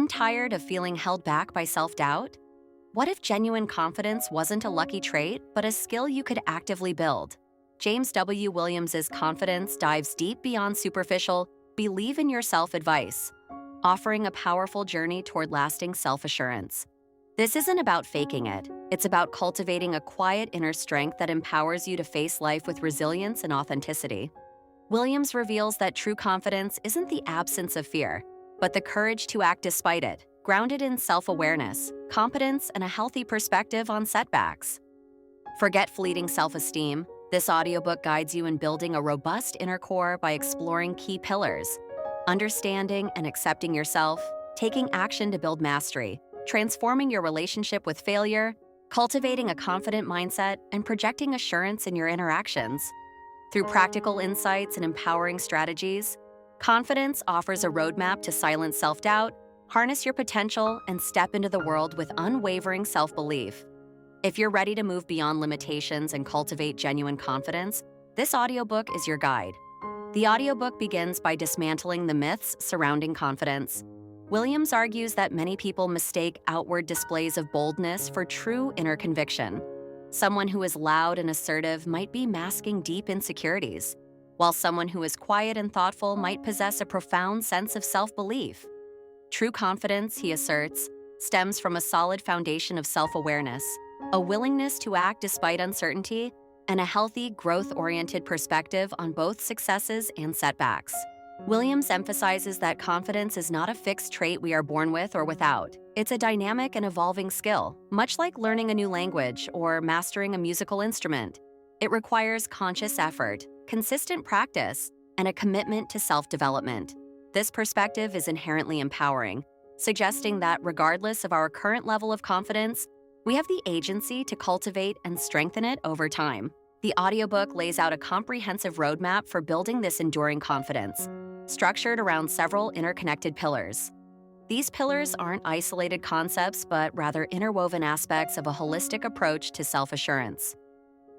Tired of feeling held back by self-doubt? What if genuine confidence wasn't a lucky trait, but a skill you could actively build? James W. Williams's confidence dives deep beyond superficial, believe in yourself advice, offering a powerful journey toward lasting self-assurance. This isn't about faking it. It's about cultivating a quiet inner strength that empowers you to face life with resilience and authenticity. Williams reveals that true confidence isn't the absence of fear, but the courage to act despite it, grounded in self-awareness, competence, and a healthy perspective on setbacks. Forget fleeting self-esteem. This audiobook guides you in building a robust inner core by exploring key pillars: understanding and accepting yourself, taking action to build mastery, transforming your relationship with failure, cultivating a confident mindset, and projecting assurance in your interactions. Through practical insights and empowering strategies, Confidence offers a roadmap to silence self-doubt, harness your potential, and step into the world with unwavering self-belief. If you're ready to move beyond limitations and cultivate genuine confidence, this audiobook is your guide. The audiobook begins by dismantling the myths surrounding confidence. Williams argues that many people mistake outward displays of boldness for true inner conviction. Someone who is loud and assertive might be masking deep insecurities, while someone who is quiet and thoughtful might possess a profound sense of self-belief. True confidence, he asserts, stems from a solid foundation of self-awareness, a willingness to act despite uncertainty, and a healthy, growth-oriented perspective on both successes and setbacks. Williams emphasizes that confidence is not a fixed trait we are born with or without. It's a dynamic and evolving skill, much like learning a new language or mastering a musical instrument. It requires conscious effort, consistent practice, and a commitment to self-development. This perspective is inherently empowering, suggesting that regardless of our current level of confidence, we have the agency to cultivate and strengthen it over time. The audiobook lays out a comprehensive roadmap for building this enduring confidence, structured around several interconnected pillars. These pillars aren't isolated concepts, but rather interwoven aspects of a holistic approach to self-assurance.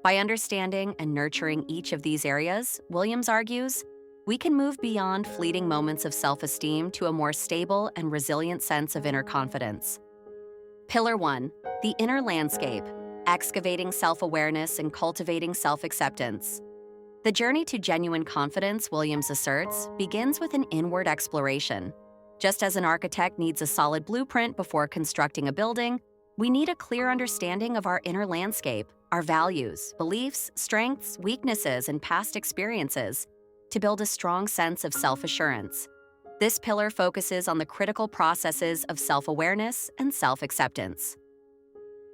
By understanding and nurturing each of these areas, Williams argues, we can move beyond fleeting moments of self-esteem to a more stable and resilient sense of inner confidence. Pillar 1. The inner landscape, excavating self-awareness and cultivating self-acceptance. The journey to genuine confidence, Williams asserts, begins with an inward exploration. Just as an architect needs a solid blueprint before constructing a building, we need a clear understanding of our inner landscape, our values, beliefs, strengths, weaknesses, and past experiences to build a strong sense of self-assurance. This pillar focuses on the critical processes of self-awareness and self-acceptance.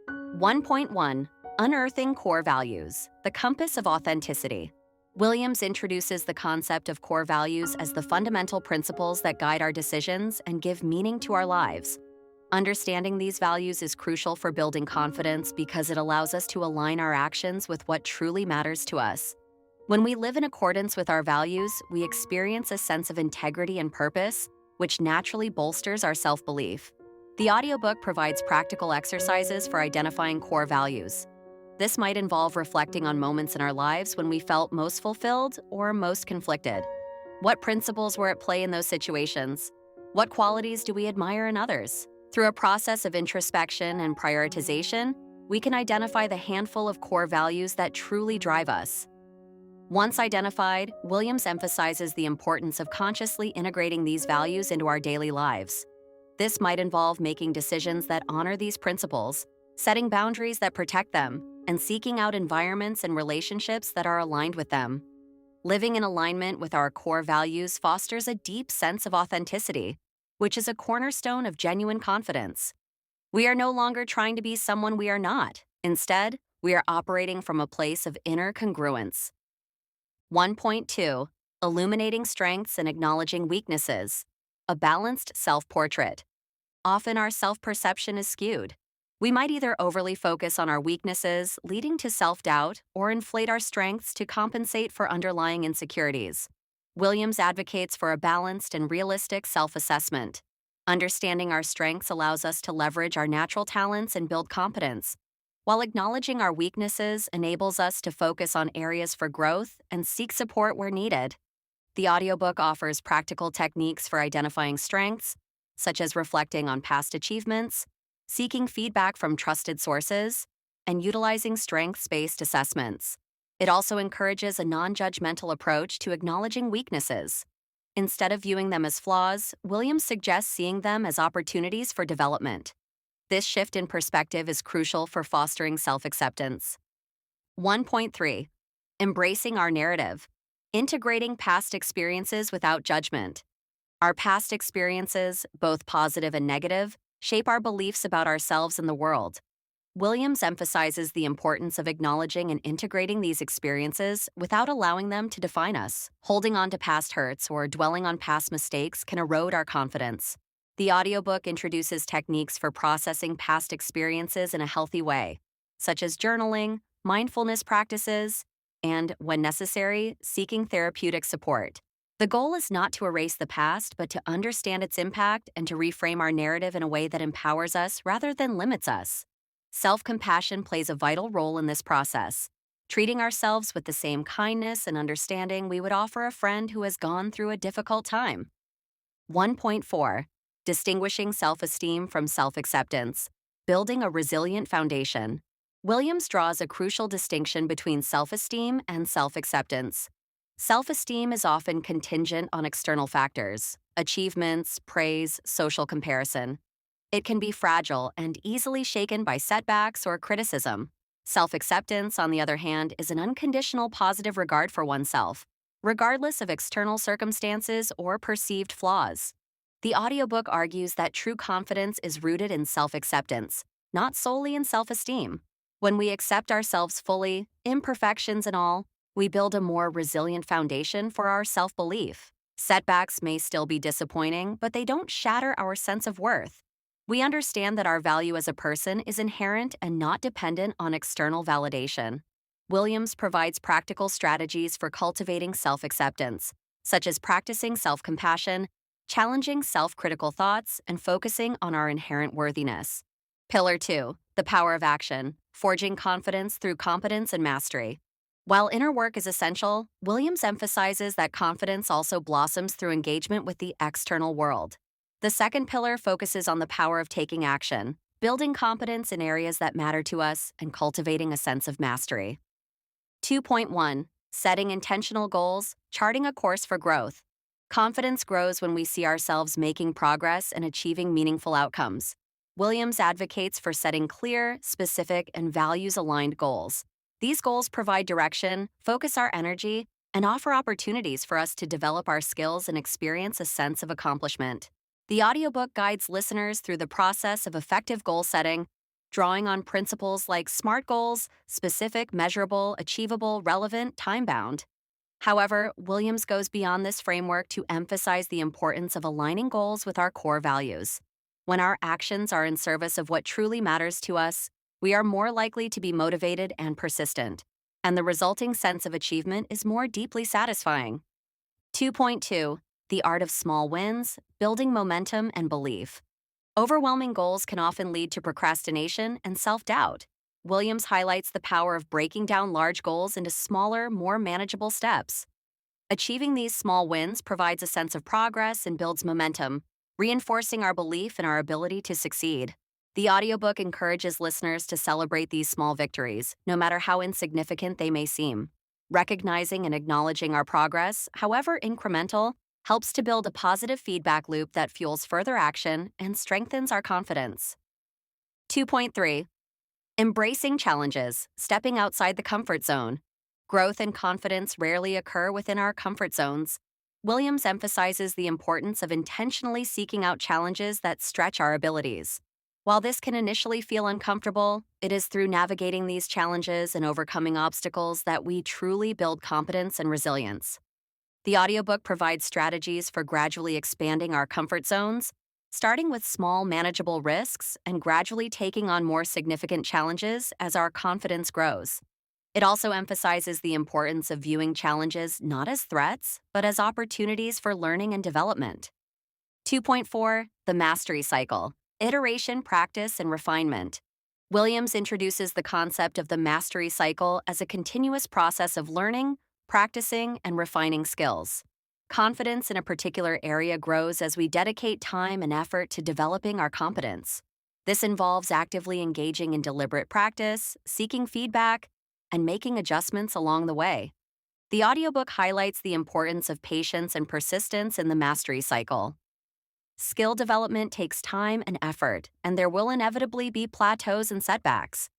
1.1. Unearthing core values, the compass of authenticity. Williams introduces the concept of core values as the fundamental principles that guide our decisions and give meaning to our lives. Understanding these values is crucial for building confidence because it allows us to align our actions with what truly matters to us. When we live in accordance with our values, we experience a sense of integrity and purpose, which naturally bolsters our self-belief. The audiobook provides practical exercises for identifying core values. This might involve reflecting on moments in our lives when we felt most fulfilled or most conflicted. What principles were at play in those situations? What qualities do we admire in others? Through a process of introspection and prioritization, we can identify the handful of core values that truly drive us. Once identified, Williams emphasizes the importance of consciously integrating these values into our daily lives. This might involve making decisions that honor these principles, setting boundaries that protect them, and seeking out environments and relationships that are aligned with them. Living in alignment with our core values fosters a deep sense of authenticity, which is a cornerstone of genuine confidence. We are no longer trying to be someone we are not. Instead, we are operating from a place of inner congruence. 1.2. Illuminating strengths and acknowledging weaknesses, a balanced self-portrait. Often our self-perception is skewed. We might either overly focus on our weaknesses, leading to self-doubt, or inflate our strengths to compensate for underlying insecurities. Williams advocates for a balanced and realistic self-assessment. Understanding our strengths allows us to leverage our natural talents and build competence, while acknowledging our weaknesses enables us to focus on areas for growth and seek support where needed. The audiobook offers practical techniques for identifying strengths, such as reflecting on past achievements, seeking feedback from trusted sources, and utilizing strengths based assessments. It also encourages a non judgmental approach to acknowledging weaknesses. Instead of viewing them as flaws, Williams suggests seeing them as opportunities for development. This shift in perspective is crucial for fostering self acceptance. 1.3 Embracing our narrative, integrating past experiences without judgment. Our past experiences, both positive and negative, shape our beliefs about ourselves and the world. Williams emphasizes the importance of acknowledging and integrating these experiences without allowing them to define us. Holding on to past hurts or dwelling on past mistakes can erode our confidence. The audiobook introduces techniques for processing past experiences in a healthy way, such as journaling, mindfulness practices, and, when necessary, seeking therapeutic support. The goal is not to erase the past, but to understand its impact and to reframe our narrative in a way that empowers us rather than limits us. Self-compassion plays a vital role in this process, treating ourselves with the same kindness and understanding we would offer a friend who has gone through a difficult time. 1.4 Distinguishing self-esteem from self-acceptance, building a resilient foundation. Williams draws a crucial distinction between self-esteem and self-acceptance. Self-esteem is often contingent on external factors, achievements, praise, social comparison. It can be fragile and easily shaken by setbacks or criticism. Self-acceptance, on the other hand, is an unconditional positive regard for oneself, regardless of external circumstances or perceived flaws. The audiobook argues that true confidence is rooted in self-acceptance, not solely in self-esteem. When we accept ourselves fully, imperfections and all, we build a more resilient foundation for our self-belief. Setbacks may still be disappointing, but they don't shatter our sense of worth. We understand that our value as a person is inherent and not dependent on external validation. Williams provides practical strategies for cultivating self-acceptance, such as practicing self-compassion, challenging self-critical thoughts, and focusing on our inherent worthiness. Pillar 2, the power of action, forging confidence through competence and mastery. While inner work is essential, Williams emphasizes that confidence also blossoms through engagement with the external world. The second pillar focuses on the power of taking action, building competence in areas that matter to us, and cultivating a sense of mastery. 2.1 Setting intentional goals, charting a course for growth. Confidence grows when we see ourselves making progress and achieving meaningful outcomes. Williams advocates for setting clear, specific, and values-aligned goals. These goals provide direction, focus our energy, and offer opportunities for us to develop our skills and experience a sense of accomplishment. The audiobook guides listeners through the process of effective goal setting, drawing on principles like SMART goals: specific, measurable, achievable, relevant, time-bound. However, Williams goes beyond this framework to emphasize the importance of aligning goals with our core values. When our actions are in service of what truly matters to us, we are more likely to be motivated and persistent, and the resulting sense of achievement is more deeply satisfying. 2.2 The art of small wins, building momentum and belief. Overwhelming goals can often lead to procrastination and self-doubt. Williams highlights the power of breaking down large goals into smaller, more manageable steps. Achieving these small wins provides a sense of progress and builds momentum, reinforcing our belief in our ability to succeed. The audiobook encourages listeners to celebrate these small victories, no matter how insignificant they may seem. Recognizing and acknowledging our progress, however incremental, helps to build a positive feedback loop that fuels further action and strengthens our confidence. 2.3 Embracing challenges, stepping outside the comfort zone. Growth and confidence rarely occur within our comfort zones. Williams emphasizes the importance of intentionally seeking out challenges that stretch our abilities. While this can initially feel uncomfortable, it is through navigating these challenges and overcoming obstacles that we truly build competence and resilience. The audiobook provides strategies for gradually expanding our comfort zones, starting with small, manageable risks and gradually taking on more significant challenges as our confidence grows. It also emphasizes the importance of viewing challenges not as threats, but as opportunities for learning and development. 2.4 The Mastery Cycle, iteration, practice, and refinement. Williams introduces the concept of the mastery cycle as a continuous process of learning, practicing, and refining skills. Confidence in a particular area grows as we dedicate time and effort to developing our competence. This involves actively engaging in deliberate practice, seeking feedback, and making adjustments along the way. The audiobook highlights the importance of patience and persistence in the mastery cycle. Skill development takes time and effort, and there will inevitably be plateaus and setbacks.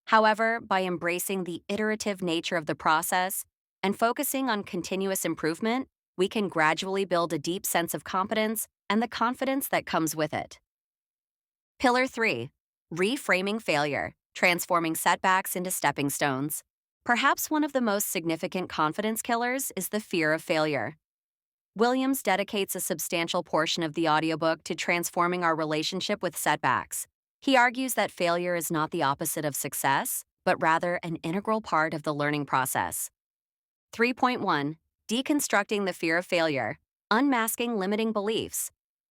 However, by embracing the iterative nature of the process and focusing on continuous improvement, we can gradually build a deep sense of competence and the confidence that comes with it. Pillar 3. Reframing failure, transforming setbacks into stepping stones. Perhaps one of the most significant confidence killers is the fear of failure. Williams dedicates a substantial portion of the audiobook to transforming our relationship with setbacks. He argues that failure is not the opposite of success, but rather an integral part of the learning process. 3.1. Deconstructing the fear of failure, unmasking limiting beliefs.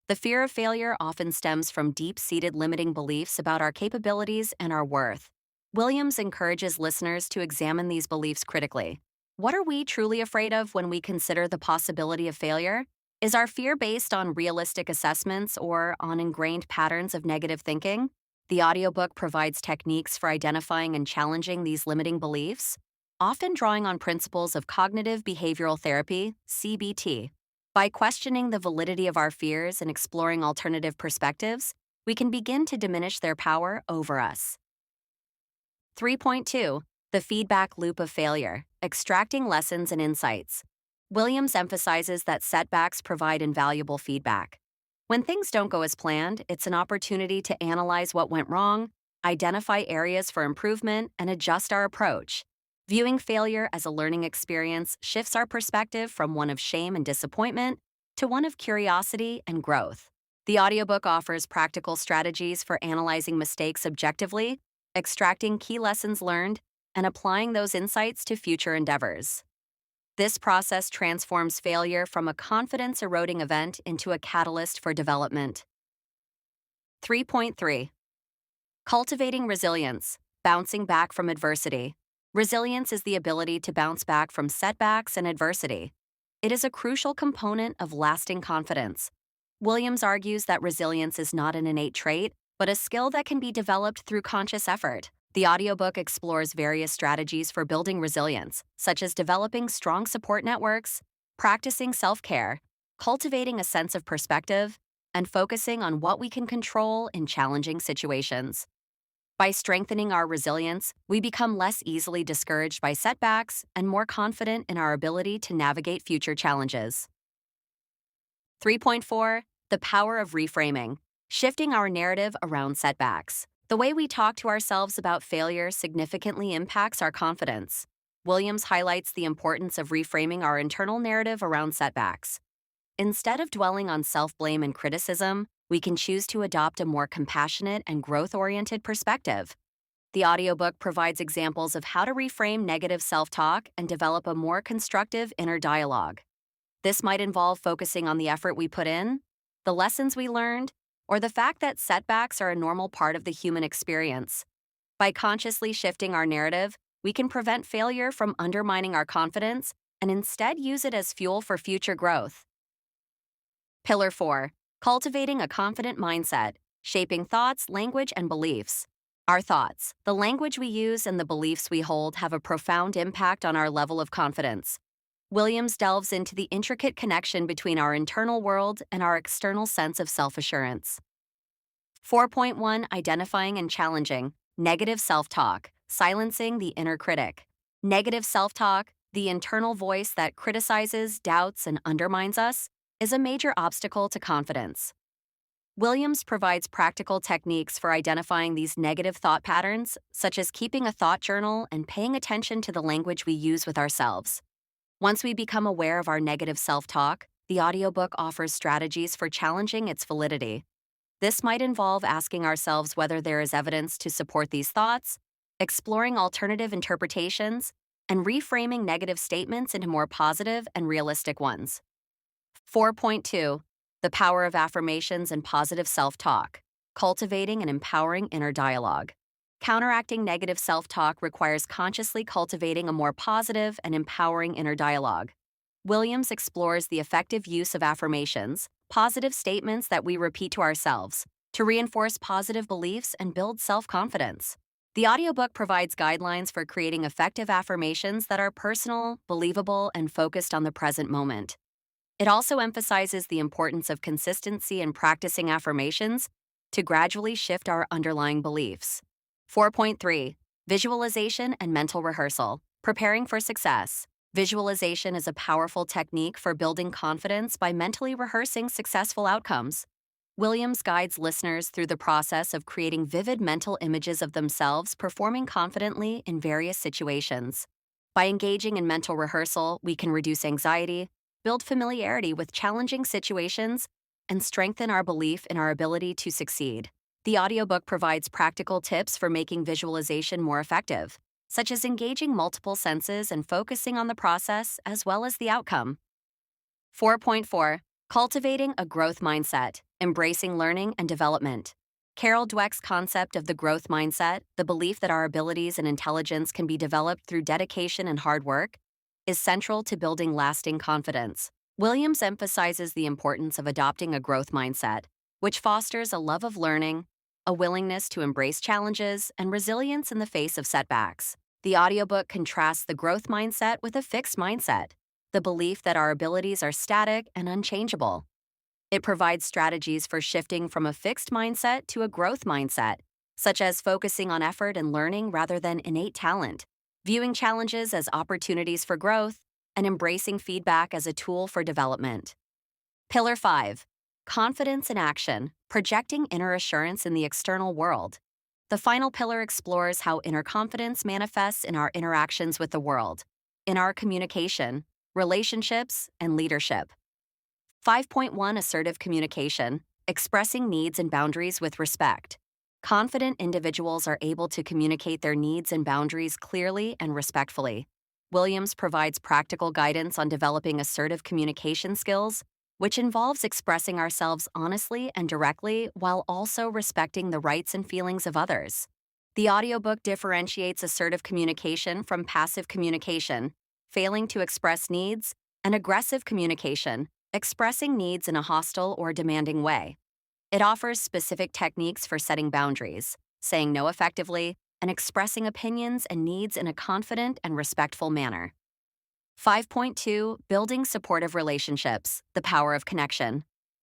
The fear of failure often stems from deep-seated limiting beliefs about our capabilities and our worth. Williams encourages listeners to examine these beliefs critically. What are we truly afraid of when we consider the possibility of failure? Is our fear based on realistic assessments or on ingrained patterns of negative thinking? The audiobook provides techniques for identifying and challenging these limiting beliefs, often drawing on principles of cognitive behavioral therapy, CBT. By questioning the validity of our fears and exploring alternative perspectives, we can begin to diminish their power over us. 3.2. The feedback loop of failure, extracting lessons and insights. Williams emphasizes that setbacks provide invaluable feedback. When things don't go as planned, it's an opportunity to analyze what went wrong, identify areas for improvement, and adjust our approach. Viewing failure as a learning experience shifts our perspective from one of shame and disappointment to one of curiosity and growth. The audiobook offers practical strategies for analyzing mistakes objectively, extracting key lessons learned, and applying those insights to future endeavors. This process transforms failure from a confidence-eroding event into a catalyst for development. 3.3. Cultivating resilience, bouncing back from adversity. Resilience is the ability to bounce back from setbacks and adversity. It is a crucial component of lasting confidence. Williams argues that resilience is not an innate trait, but a skill that can be developed through conscious effort. The audiobook explores various strategies for building resilience, such as developing strong support networks, practicing self-care, cultivating a sense of perspective, and focusing on what we can control in challenging situations. By strengthening our resilience, we become less easily discouraged by setbacks and more confident in our ability to navigate future challenges. 3.4. The power of reframing, shifting our narrative around setbacks. The way we talk to ourselves about failure significantly impacts our confidence. Williams highlights the importance of reframing our internal narrative around setbacks. Instead of dwelling on self-blame and criticism, we can choose to adopt a more compassionate and growth-oriented perspective. The audiobook provides examples of how to reframe negative self-talk and develop a more constructive inner dialogue. This might involve focusing on the effort we put in, the lessons we learned, or the fact that setbacks are a normal part of the human experience. By consciously shifting our narrative, we can prevent failure from undermining our confidence and instead use it as fuel for future growth. Pillar 4. Cultivating a confident mindset, shaping thoughts, language, and beliefs. Our thoughts, the language we use, and the beliefs we hold have a profound impact on our level of confidence. Williams delves into the intricate connection between our internal world and our external sense of self-assurance. 4.1. Identifying and challenging, negative self-talk, silencing the inner critic. Negative self-talk, the internal voice that criticizes, doubts, and undermines us, is a major obstacle to confidence. Williams provides practical techniques for identifying these negative thought patterns, such as keeping a thought journal and paying attention to the language we use with ourselves. Once we become aware of our negative self-talk, the audiobook offers strategies for challenging its validity. This might involve asking ourselves whether there is evidence to support these thoughts, exploring alternative interpretations, and reframing negative statements into more positive and realistic ones. 4.2. The power of affirmations and positive self-talk, cultivating and empowering inner dialogue. Counteracting negative self-talk requires consciously cultivating a more positive and empowering inner dialogue. Williams explores the effective use of affirmations, positive statements that we repeat to ourselves, to reinforce positive beliefs and build self-confidence. The audiobook provides guidelines for creating effective affirmations that are personal, believable, and focused on the present moment. It also emphasizes the importance of consistency in practicing affirmations to gradually shift our underlying beliefs. 4.3 Visualization and mental rehearsal. Preparing for success. Visualization is a powerful technique for building confidence by mentally rehearsing successful outcomes. Williams guides listeners through the process of creating vivid mental images of themselves performing confidently in various situations. By engaging in mental rehearsal, we can reduce anxiety, build familiarity with challenging situations, and strengthen our belief in our ability to succeed. The audiobook provides practical tips for making visualization more effective, such as engaging multiple senses and focusing on the process as well as the outcome. 4.4 Cultivating a growth mindset, embracing learning and development. Carol Dweck's concept of the growth mindset, the belief that our abilities and intelligence can be developed through dedication and hard work, is central to building lasting confidence. Williams emphasizes the importance of adopting a growth mindset, which fosters a love of learning, a willingness to embrace challenges, and resilience in the face of setbacks. The audiobook contrasts the growth mindset with a fixed mindset, the belief that our abilities are static and unchangeable. It provides strategies for shifting from a fixed mindset to a growth mindset, such as focusing on effort and learning rather than innate talent, viewing challenges as opportunities for growth, and embracing feedback as a tool for development. Pillar 5 Confidence in action, projecting inner assurance in the external world. The final pillar explores how inner confidence manifests in our interactions with the world, in our communication, relationships, and leadership. 5.1 Assertive communication, expressing needs and boundaries with respect. Confident individuals are able to communicate their needs and boundaries clearly and respectfully. Williams provides practical guidance on developing assertive communication skills, which involves expressing ourselves honestly and directly while also respecting the rights and feelings of others. The audiobook differentiates assertive communication from passive communication, failing to express needs, and aggressive communication, expressing needs in a hostile or demanding way. It offers specific techniques for setting boundaries, saying no effectively, and expressing opinions and needs in a confident and respectful manner. 5.2 Building supportive relationships, the power of connection.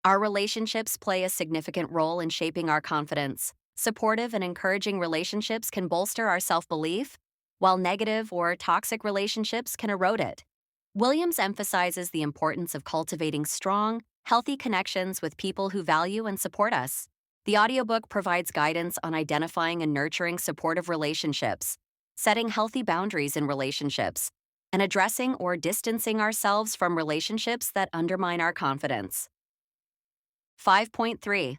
Our relationships play a significant role in shaping our confidence. Supportive and encouraging relationships can bolster our self-belief, while negative or toxic relationships can erode it. Williams emphasizes the importance of cultivating strong, healthy connections with people who value and support us. The audiobook provides guidance on identifying and nurturing supportive relationships, setting healthy boundaries in relationships, and addressing or distancing ourselves from relationships that undermine our confidence. 5.3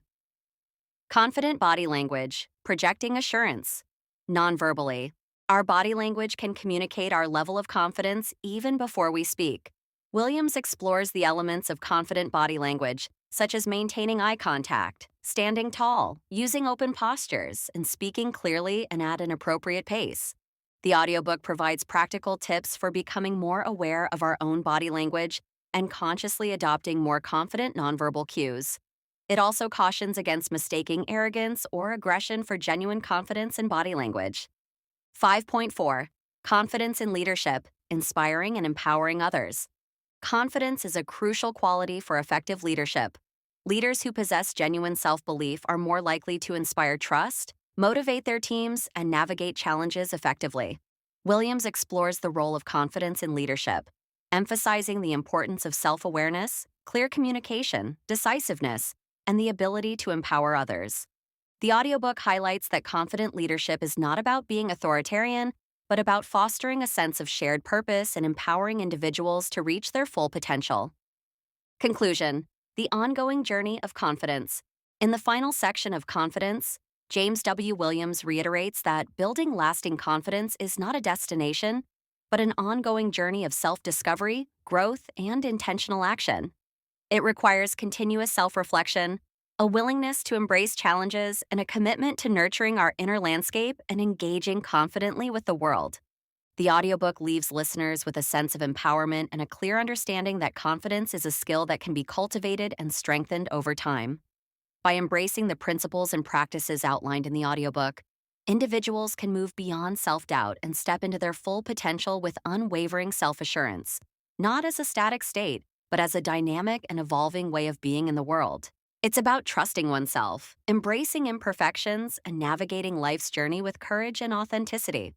Confident body language, projecting assurance. Nonverbally, our body language can communicate our level of confidence even before we speak. Williams explores the elements of confident body language, such as maintaining eye contact, standing tall, using open postures, and speaking clearly and at an appropriate pace. The audiobook provides practical tips for becoming more aware of our own body language and consciously adopting more confident nonverbal cues. It also cautions against mistaking arrogance or aggression for genuine confidence in body language. 5.4 Confidence in leadership, inspiring and empowering others. Confidence is a crucial quality for effective leadership. Leaders who possess genuine self-belief are more likely to inspire trust, motivate their teams, and navigate challenges effectively. Williams explores the role of confidence in leadership, emphasizing the importance of self-awareness, clear communication, decisiveness, and the ability to empower others. The audiobook highlights that confident leadership is not about being authoritarian, but about fostering a sense of shared purpose and empowering individuals to reach their full potential. Conclusion: the ongoing journey of confidence. In the final section of Confidence, James W. Williams reiterates that building lasting confidence is not a destination, but an ongoing journey of self-discovery, growth, and intentional action. It requires continuous self-reflection, a willingness to embrace challenges, and a commitment to nurturing our inner landscape and engaging confidently with the world. The audiobook leaves listeners with a sense of empowerment and a clear understanding that confidence is a skill that can be cultivated and strengthened over time. By embracing the principles and practices outlined in the audiobook, individuals can move beyond self doubt and step into their full potential with unwavering self assurance, not as a static state, but as a dynamic and evolving way of being in the world. It's about trusting oneself, embracing imperfections, and navigating life's journey with courage and authenticity.